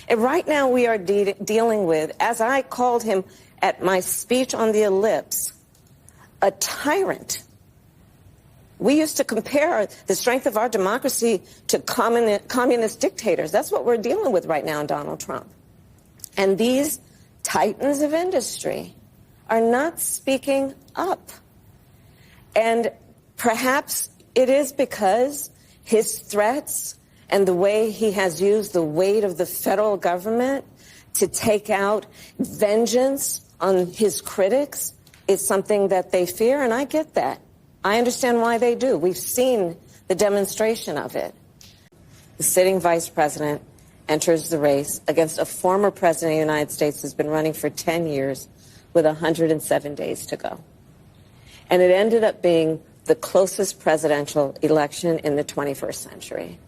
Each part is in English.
And right now we are dealing with, as I called him at my speech on the ellipse, a tyrant. We used to compare the strength of our democracy to communist dictators. That's what we're dealing with right now in Donald Trump. And these titans of industry are not speaking up. And perhaps it is because his threats and the way he has used the weight of the federal government to take out vengeance on his critics is something that they fear, and I get that. I understand why they do. We've seen the demonstration of it. The sitting vice president enters the race against a former president of the United States who's been running for 10 years with 107 days to go. And it ended up being the closest presidential election in the 21st century.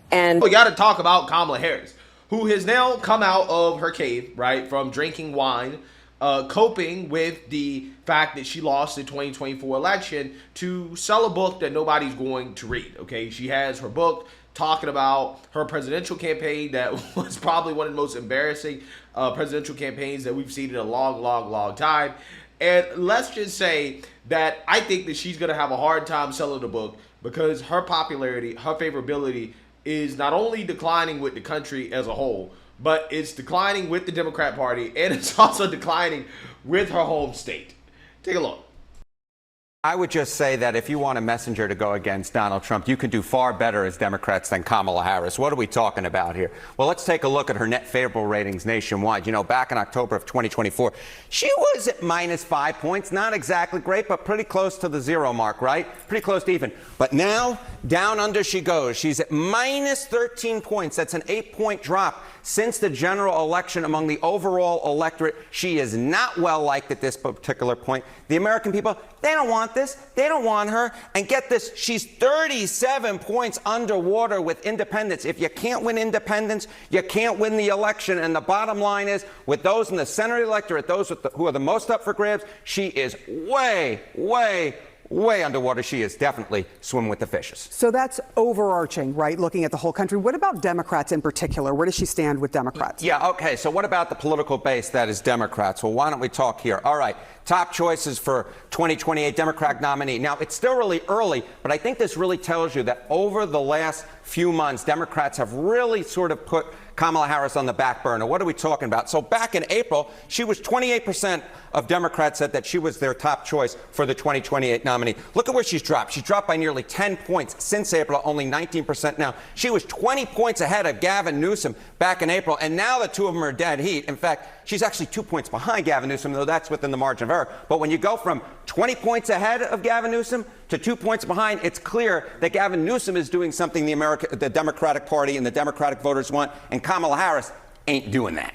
And we got to talk about Kamala Harris, who has now come out of her cave, right, from drinking wine, coping with the fact that she lost the 2024 election to sell a book that nobody's going to read, okay? She has her book talking about her presidential campaign that was probably one of the most embarrassing presidential campaigns that we've seen in a long, long, long time. And let's just say that I think that she's going to have a hard time selling the book because her popularity, her favorability is not only declining with the country as a whole, but it's declining with the Democrat Party, and it's also declining with her home state. Take a look. I would just say that if you want a messenger to go against Donald Trump, you can do far better as Democrats than Kamala Harris. What are we talking about here? Well, let's take a look at her net favorable ratings nationwide. You know, back in October of 2024, she was at -5 points. Not exactly great, but pretty close to the zero mark, right? Pretty close to even. But now, down under she goes. She's at -13 points. That's an 8-point drop since the general election among the overall electorate. She is not well liked at this particular point. The American people, they don't want this. They don't want her. And get this, she's 37 points underwater with independents. If you can't win independents, you can't win the election. And the bottom line is, with those in the center of the electorate, those who are the most up for grabs, she is way, way, way underwater. She is definitely swimming with the fishes. So that's overarching, right? Looking at the whole country. What about Democrats in particular? Where does she stand with Democrats? Yeah, okay. So what about the political base that is Democrats? Well, why don't we talk here? All right. Top choices for 2028 Democratic nominee. Now, it's still really early, but I think this really tells you that over the last few months, Democrats have really sort of put Kamala Harris on the back burner. What are we talking about? So back in April, she was 28% of Democrats said that she was their top choice for the 2028 nominee. Look at where she's dropped. She's dropped by nearly 10 points since April, only 19% now. She was 20 points ahead of Gavin Newsom back in April, and now the two of them are dead heat. In fact, she's actually 2 points behind Gavin Newsom, though that's within the margin of error. But when you go from 20 points ahead of Gavin Newsom to 2 points behind, it's clear that Gavin Newsom is doing something the Democratic Party and the Democratic voters want, and Kamala Harris ain't doing that.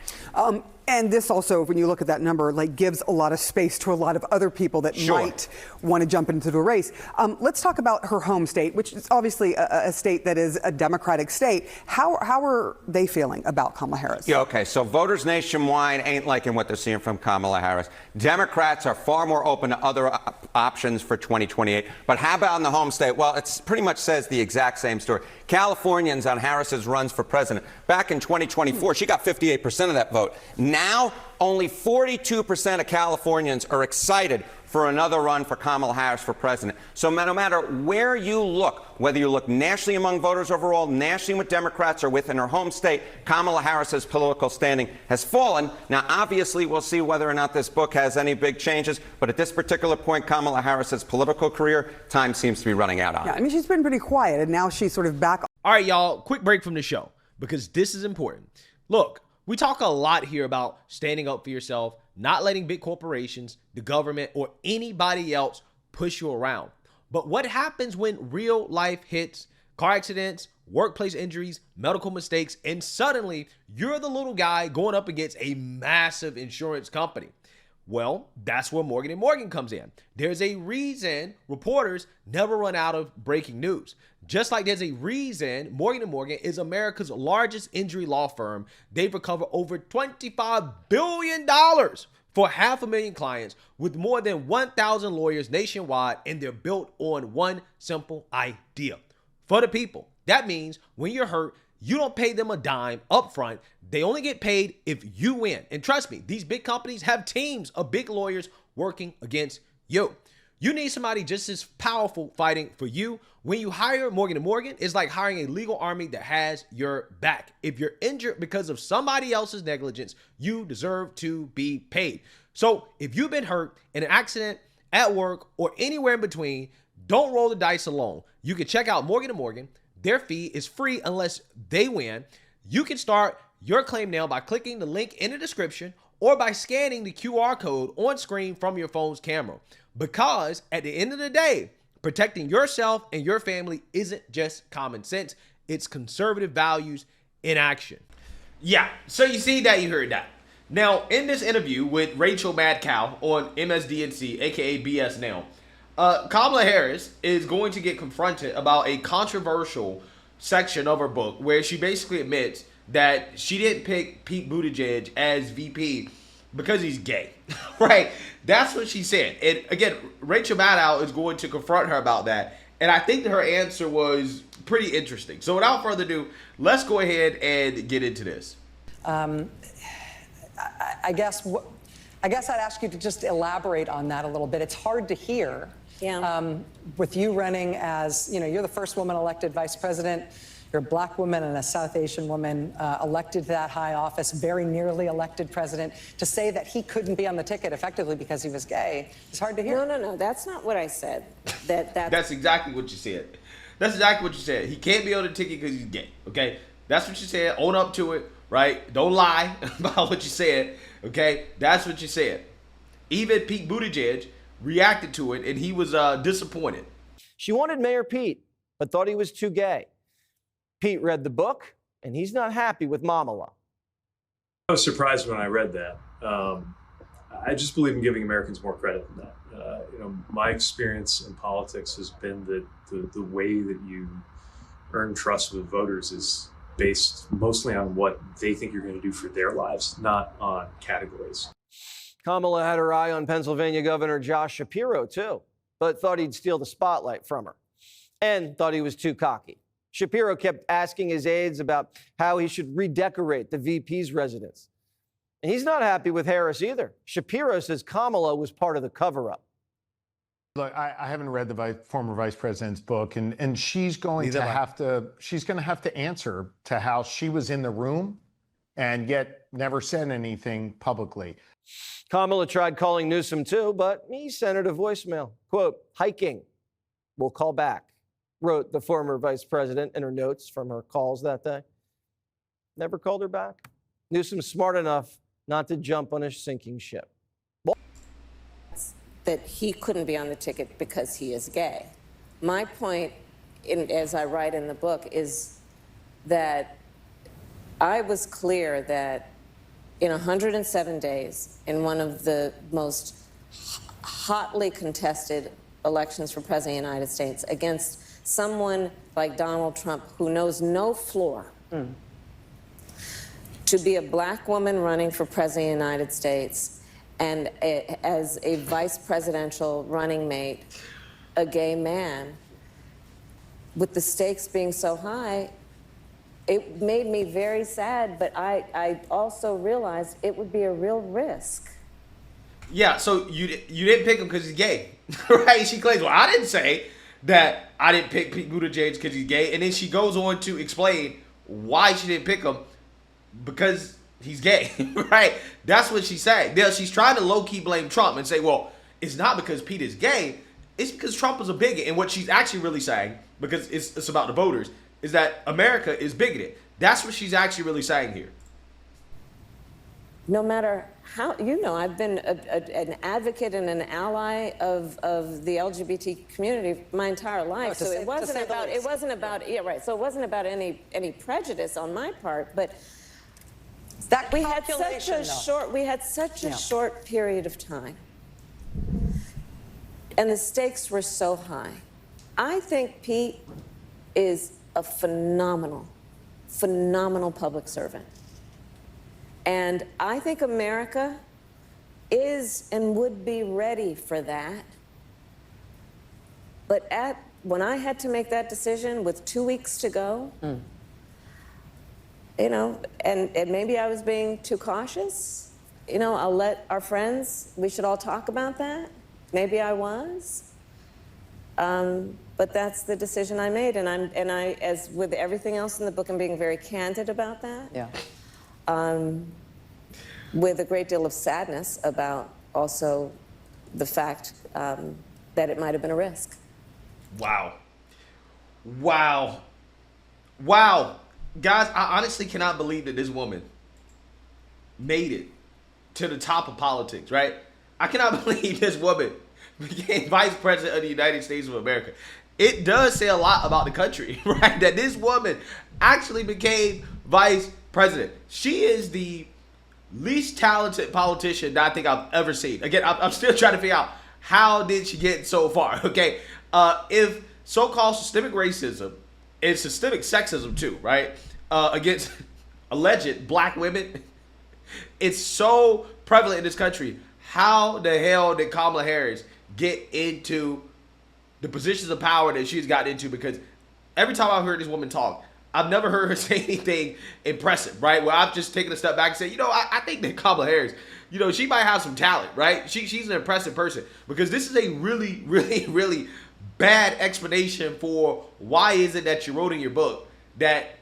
And this also, when you look at that number, like gives a lot of space to a lot of other people that might want to jump into the race. Let's talk about her home state, which is obviously a state that is a Democratic state. How are they feeling about Kamala Harris? Yeah, okay. So voters nationwide ain't liking what they're seeing from Kamala Harris. Democrats are far more open to other options for 2028. But how about in the home state? Well, it pretty much says the exact same story. Californians on Harris's runs for president. Back in 2024, she got 58% of that vote. Now, only 42% of Californians are excited for another run for Kamala Harris for president. So no matter where you look, whether you look nationally among voters overall, nationally with Democrats, or within her home state, Kamala Harris's political standing has fallen. Now, obviously, we'll see whether or not this book has any big changes. But at this particular point, Kamala Harris's political career, time seems to be running out on her. Yeah, I mean, she's been pretty quiet, and now she's sort of back. All right, y'all, quick break from the show because this is important. Look, we talk a lot here about standing up for yourself, not letting big corporations, the government, or anybody else push you around. But what happens when real life hits, car accidents, workplace injuries, medical mistakes, and suddenly you're the little guy going up against a massive insurance company? Well, that's where Morgan & Morgan comes in. There's a reason reporters never run out of breaking news. Just like there's a reason Morgan & Morgan is America's largest injury law firm. They've recovered over $25 billion for 500,000 clients with more than 1,000 lawyers nationwide, and they're built on one simple idea. For the people. That means when you're hurt, you don't pay them a dime up front. They only get paid if you win. And trust me, these big companies have teams of big lawyers working against you. You need somebody just as powerful fighting for you. When you hire Morgan & Morgan, it's like hiring a legal army that has your back. If you're injured because of somebody else's negligence, you deserve to be paid. So if you've been hurt in an accident, at work, or anywhere in between, don't roll the dice alone. You can check out Morgan & Morgan. Their fee is free unless they win. You can start your claim now by clicking the link in the description or by scanning the QR code on screen from your phone's camera. Because at the end of the day, protecting yourself and your family isn't just common sense. It's conservative values in action. Yeah, so you see that, you heard that. Now, in this interview with Rachel Maddow on MSNBC, aka BS Now, Kamala Harris is going to get confronted about a controversial section of her book where she basically admits that she didn't pick Pete Buttigieg as VP because he's gay, right? That's what she said. And again, Rachel Maddow is going to confront her about that. And I think that her answer was pretty interesting. So without further ado, let's go ahead and get into this. I guess I'd ask you to just elaborate on that a little bit. It's hard to hear. Yeah. With you running as, you're the first woman elected vice president. You're a black woman and a South Asian woman elected to that high office, very nearly elected president. To say that he couldn't be on the ticket effectively because he was gay is hard to hear. No. That's not what I said. That's exactly what you said. That's exactly what you said. He can't be on the ticket because he's gay. Okay, that's what you said. Own up to it, right? Don't lie about what you said. Okay, that's what you said. Even Pete Buttigieg reacted to it, and he was disappointed. She wanted Mayor Pete, but thought he was too gay. Pete read the book, and he's not happy with Kamala. I was surprised when I read that. I just believe in giving Americans more credit than that. My experience in politics has been that the way that you earn trust with voters is based mostly on what they think you're going to do for their lives, not on categories. Kamala had her eye on Pennsylvania Governor Josh Shapiro, too, but thought he'd steal the spotlight from her and thought he was too cocky. Shapiro kept asking his aides about how he should redecorate the VP's residence. And he's not happy with Harris either. Shapiro says Kamala was part of the cover-up. Look, I haven't read the former vice president's book, and she's going to have to answer to how she was in the room and yet never said anything publicly. Kamala tried calling Newsom too, but he sent her to voicemail. Quote, hiking. We'll call back, wrote the former vice president in her notes from her calls that day. Never called her back. Newsom's smart enough not to jump on a sinking ship. That he couldn't be on the ticket because he is gay. My point, as I write in the book, is that I was clear that in 107 days, in one of the most hotly contested elections for President of the United States, against someone like Donald Trump, who knows no floor, to be a black woman running for President of the United States and as a vice presidential running mate, a gay man, with the stakes being so high, it made me very sad, but I also realized it would be a real risk. Yeah, so you didn't pick him because he's gay, right? She claims, well, I didn't say that I didn't pick Pete Buttigieg because he's gay. And then she goes on to explain why she didn't pick him, because he's gay, right? That's what she's saying. Now, she's trying to low-key blame Trump and say, well, it's not because Pete is gay, it's because Trump is a bigot. And what she's actually really saying, because it's about the voters, is that America is bigoted. That's what she's actually really saying here. No matter how, I've been an advocate and an ally of the LGBT community my entire life. So it wasn't about any prejudice on my part, but that we had such a short period of time, and the stakes were so high. I think Pete is a phenomenal public servant. And I think America is and would be ready for that. But when I had to make that decision with 2 weeks to go, you know, and maybe I was being too cautious. You know, I'll let our friends, we should all talk about that. Maybe I was. But that's the decision I made, and I, as with everything else in the book, I'm being very candid about that. Yeah. With a great deal of sadness about also the fact that it might have been a risk. Wow. Wow. Wow. Guys, I honestly cannot believe that this woman made it to the top of politics, right? I cannot believe this woman became vice president of the United States of America. It does say a lot about the country, right? That this woman actually became vice president. She is the least talented politician that I think I've ever seen. Again, I'm still trying to figure out how did she get so far, okay? If so-called systemic racism and systemic sexism too, right, against alleged black women, it's so prevalent in this country. How the hell did Kamala Harris get into the positions of power that she's gotten into? Because every time I've heard this woman talk, I've never heard her say anything impressive, right? Where I've just taken a step back and said, you know, I think that Kamala Harris, you know, she might have some talent, right? She's an impressive person, because this is a really, really, really bad explanation for why is it that you wrote in your book that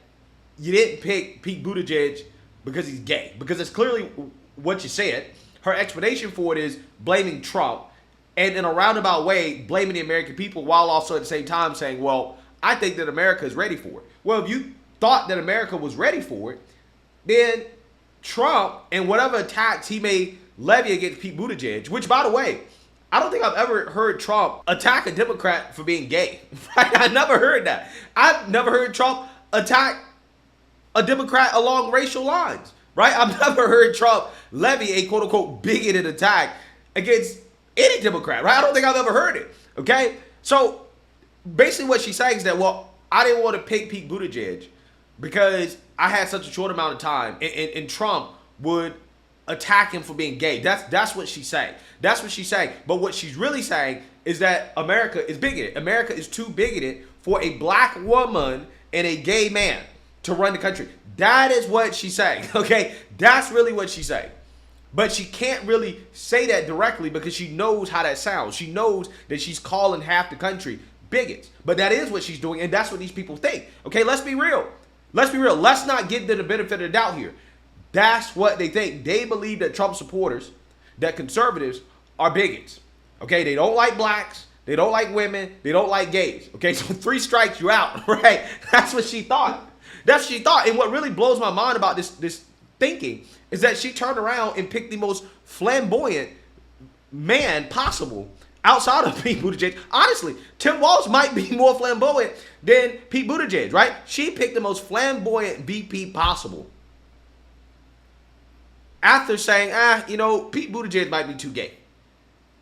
you didn't pick Pete Buttigieg because he's gay. Because it's clearly what you said. Her explanation for it is blaming Trump, and in a roundabout way, blaming the American people, while also at the same time saying, well, I think that America is ready for it. Well, if you thought that America was ready for it, then Trump and whatever attacks he may levy against Pete Buttigieg, which, by the way, I don't think I've ever heard Trump attack a Democrat for being gay. Right? I never heard that. I've never heard Trump attack a Democrat along racial lines. Right? I've never heard Trump levy a quote-unquote bigoted attack against any Democrat. Right? I don't think I've ever heard it. Okay? So basically what she's saying is that, well, I didn't want to pick Pete Buttigieg because I had such a short amount of time, and Trump would attack him for being gay. That's what she's saying. That's what she's saying. But what she's really saying is that America is bigoted. America is too bigoted for a black woman and a gay man to run the country. That is what she's saying. Okay? That's really what she's saying. But she can't really say that directly because she knows how that sounds. She knows that she's calling half the country bigots. But that is what she's doing, and that's what these people think. Okay, let's be real. Let's be real. Let's not give them the benefit of the doubt here. That's what they think. They believe that Trump supporters, that conservatives, are bigots. Okay, they don't like blacks, they don't like women, they don't like gays. Okay, so 3 strikes, you out, right? That's what she thought. That's what she thought. And what really blows my mind about this thinking is that she turned around and picked the most flamboyant man possible outside of Pete Buttigieg. Honestly, Tim Walz might be more flamboyant than Pete Buttigieg, right? She picked the most flamboyant VP possible after saying, you know, Pete Buttigieg might be too gay.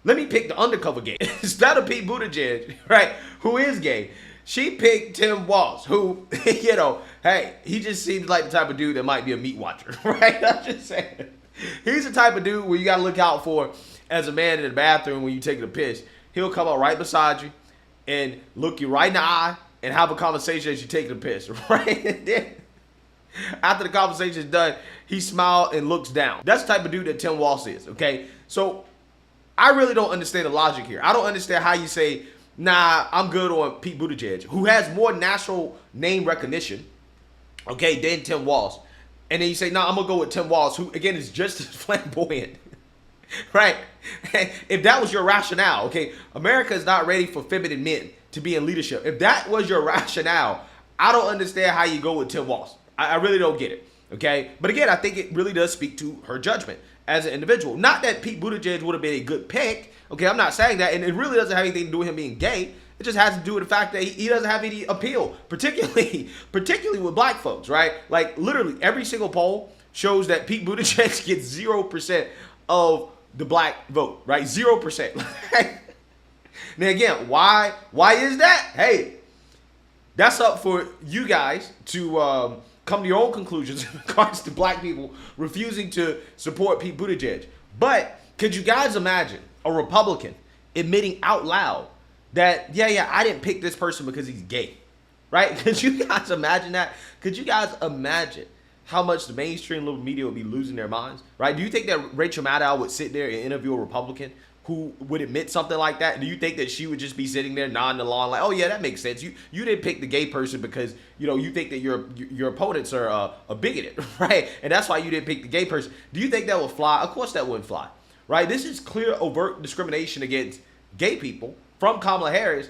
Let me pick the undercover gay. Instead of Pete Buttigieg, right, who is gay, she picked Tim Walz, who, you know, hey, he just seems like the type of dude that might be a meat watcher, right? I'm just saying. He's the type of dude where you got to look out for as a man in the bathroom when you take a piss. He'll come up right beside you and look you right in the eye and have a conversation as you take the piss, right? And then after the conversation is done, he smiles and looks down. That's the type of dude that Tim Walz is, okay? So I really don't understand the logic here. I don't understand how you say, nah, I'm good on Pete Buttigieg, who has more national name recognition, okay, than Tim Walz. And then you say, nah, I'm going to go with Tim Walz, who, again, is just as flamboyant, right? If that was your rationale, okay, America is not ready for feminine men to be in leadership. If that was your rationale, I don't understand how you go with Tim Walz. I really don't get it, okay? But again, I think it really does speak to her judgment as an individual. Not that Pete Buttigieg would have been a good pick, okay? I'm not saying that, and it really doesn't have anything to do with him being gay. It just has to do with the fact that he doesn't have any appeal, particularly with black folks, right? Like, literally, every single poll shows that Pete Buttigieg gets 0% of the black vote, right? 0%. Now, again, why is that? Hey, that's up for you guys to come to your own conclusions in regards to black people refusing to support Pete Buttigieg. But could you guys imagine a Republican admitting out loud that, yeah, I didn't pick this person because he's gay, right? Could you guys imagine that? Could you guys imagine how much the mainstream little media would be losing their minds, right? Do you think that Rachel Maddow would sit there and interview a Republican who would admit something like that? Do you think that she would just be sitting there nodding along like, oh yeah, that makes sense. You didn't pick the gay person because, you know, you think that your opponents are bigoted, right? And that's why you didn't pick the gay person. Do you think that would fly? Of course that wouldn't fly, right? This is clear, overt discrimination against gay people from Kamala Harris.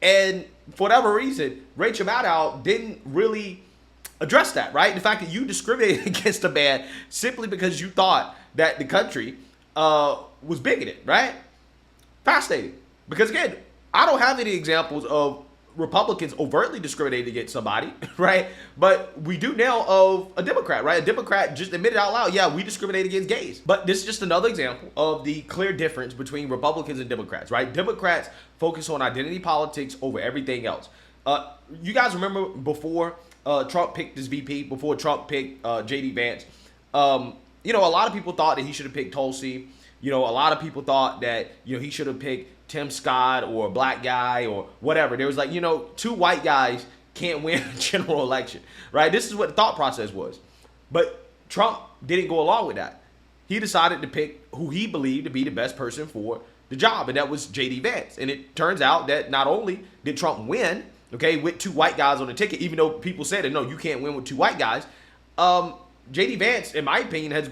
And for whatever reason, Rachel Maddow didn't really address that, right? The fact that you discriminated against a man simply because you thought that the country was bigoted, right? Fascinating. Because again, I don't have any examples of Republicans overtly discriminating against somebody, right? But we do now of a Democrat, right? A Democrat just admitted out loud, yeah, we discriminate against gays. But this is just another example of the clear difference between Republicans and Democrats, right? Democrats focus on identity politics over everything else. You guys remember before Trump picked his VP, before Trump picked J.D. Vance, you know, a lot of people thought that he should have picked Tulsi. You know, a lot of people thought that, you know, he should have picked Tim Scott or a black guy or whatever. There was like, you know, 2 white guys can't win a general election, right? This is what the thought process was. But Trump didn't go along with that. He decided to pick who he believed to be the best person for the job, and that was J.D. Vance. And it turns out that not only did Trump win, okay, with 2 white guys on the ticket, even though people said that, no, you can't win with 2 white guys, J.D. Vance, in my opinion, has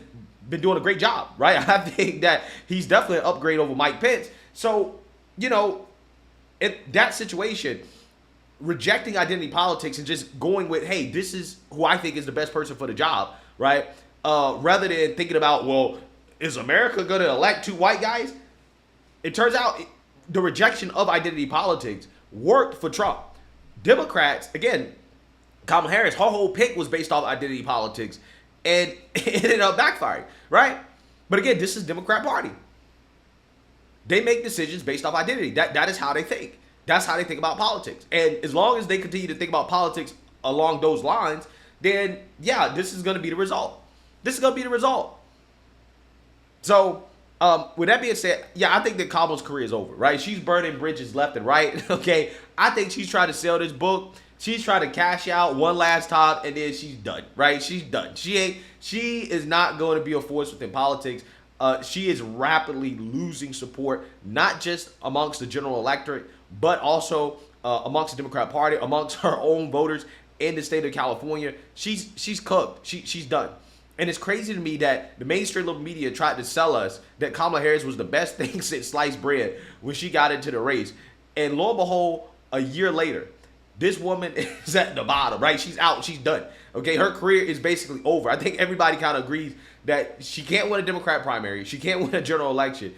been doing a great job, right? I think that he's definitely an upgrade over Mike Pence. So, you know, in that situation, rejecting identity politics and just going with, hey, this is who I think is the best person for the job, right? Rather than thinking about, well, is America going to elect 2 white guys? It turns out the rejection of identity politics worked for Trump. Democrats, again, Kamala Harris, her whole pick was based off identity politics, and it ended up backfiring, right? But again, this is Democrat Party. They make decisions based off identity. That is how they think. That's how they think about politics. And as long as they continue to think about politics along those lines, then yeah, this is going to be the result. This is going to be the result. So, with that being said, yeah, I think that Kamala's career is over, right? She's burning bridges left and right, okay? I think she's trying to sell this book. She's trying to cash out one last time, and then she's done, right? She's done. She is not going to be a force within politics. She is rapidly losing support, not just amongst the general electorate, but also amongst the Democrat Party, amongst her own voters in the state of California. She's cooked. She's done. And it's crazy to me that the mainstream little media tried to sell us that Kamala Harris was the best thing since sliced bread when she got into the race. And lo and behold, a year later, this woman is at the bottom, right? She's out. She's done. Okay, her career is basically over. I think everybody kind of agrees that she can't win a Democrat primary. She can't win a general election.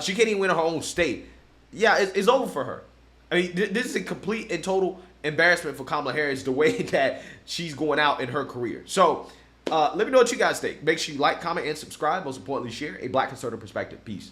She can't even win her own state. Yeah, it's over for her. I mean, this is a complete and total embarrassment for Kamala Harris, the way that she's going out in her career. So let me know what you guys think. Make sure you like, comment, and subscribe. Most importantly, share a Black conservative perspective. Peace.